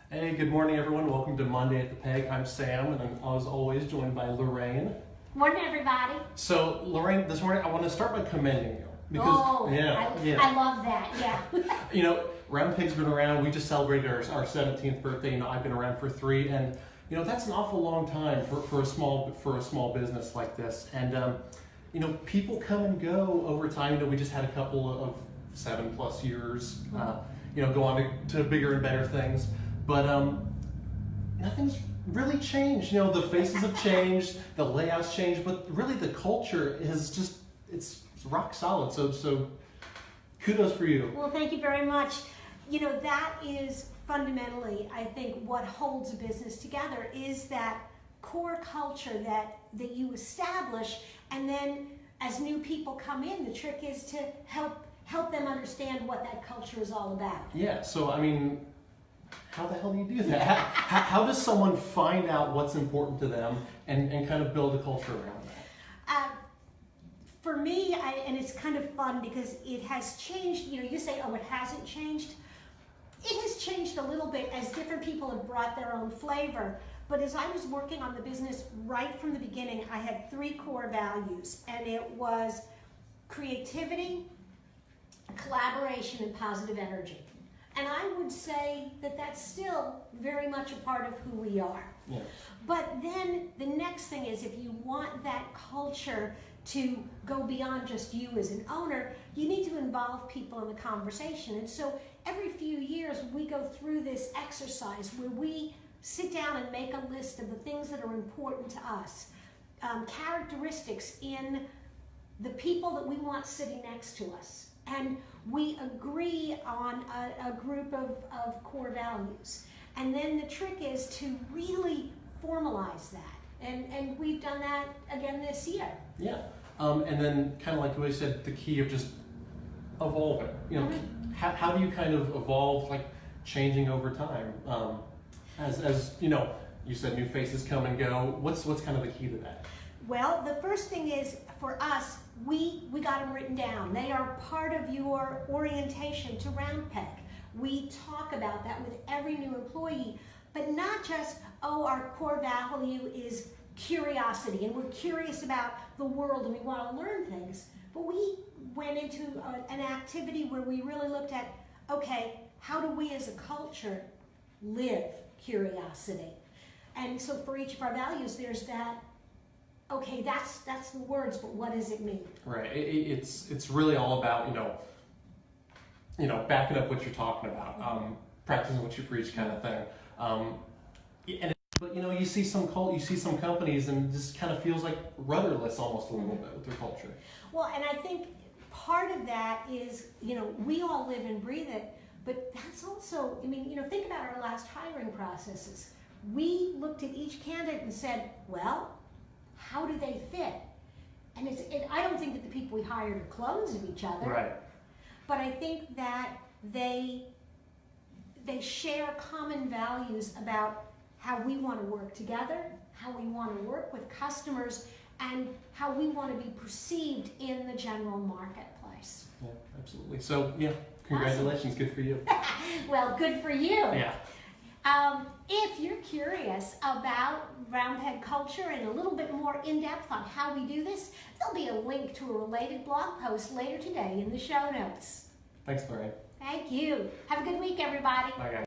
Hey, good morning, everyone. Welcome to Monday at the Peg. I'm Sam, and I'm, as always, joined by Lorraine. Morning, everybody. So, Lorraine, this morning I want to start by commending you. Because, I love that, yeah. You know, Round Peg's been around. We just celebrated our 17th birthday. You know, I've been around for 3, and you know that's an awful long time for a small business like this. And you know, people come and go over time. You know, we just had a couple of 7+ years. You know, go on to bigger and better things. But nothing's really changed. You know, the faces have changed, the layouts changed, but really the culture is just, it's rock solid. So kudos for you. Well, thank you very much. You know, that is fundamentally, I think, what holds a business together is that core culture that you establish, and then as new people come in, the trick is to help them understand what that culture is all about. Yeah, so I mean, how the hell do you do that? How does someone find out what's important to them and kind of build a culture around that? For me, and it's kind of fun because it has changed. You know, you say, oh, it hasn't changed. It has changed a little bit as different people have brought their own flavor. But as I was working on the business right from the beginning, I had 3 core values, and it was creativity, collaboration, and positive energy. And I would say that that's still very much a part of who we are. Yeah. But then the next thing is, if you want that culture to go beyond just you as an owner, you need to involve people in the conversation. And so every few years we go through this exercise where we sit down and make a list of the things that are important to us, characteristics in the people that we want sitting next to us. And we agree on a group of core values. And then the trick is to really formalize that. And we've done that again this year. Yeah. And then kind of like we said, the key of just evolving. You know, how do you kind of evolve, like changing over time? As you know, you said new faces come and go. What's kind of the key to that? Well, the first thing is, for us, we got them written down. They are part of your orientation to Round Peg. We talk about that with every new employee, but not just, oh, our core value is curiosity, and we're curious about the world and we want to learn things. But we went into an activity where we really looked at, okay, how do we as a culture live curiosity? And so for each of our values, there's that, okay, that's the words, but what does it mean? Right. It's really all about, you know, backing up what you're talking about, practicing what you preach, kind of thing. But you know, you see some companies, and it just kind of feels like rudderless almost a little bit with their culture. Well, and I think part of that is, you know, we all live and breathe it, but that's also, I mean, you know, think about our last hiring processes. We looked at each candidate and said, well, how do they fit? And I don't think that the people we hired are clones of each other. Right. But I think that they share common values about how we want to work together, how we want to work with customers, and how we want to be perceived in the general marketplace. Yeah, absolutely. So, yeah, congratulations. Awesome. Good for you. Well, good for you. Yeah. If you're curious about Round Peg culture and a little bit more in-depth on how we do this, there'll be a link to a related blog post later today in the show notes. Thanks, Lorraine. Thank you. Have a good week, everybody. Bye, guys.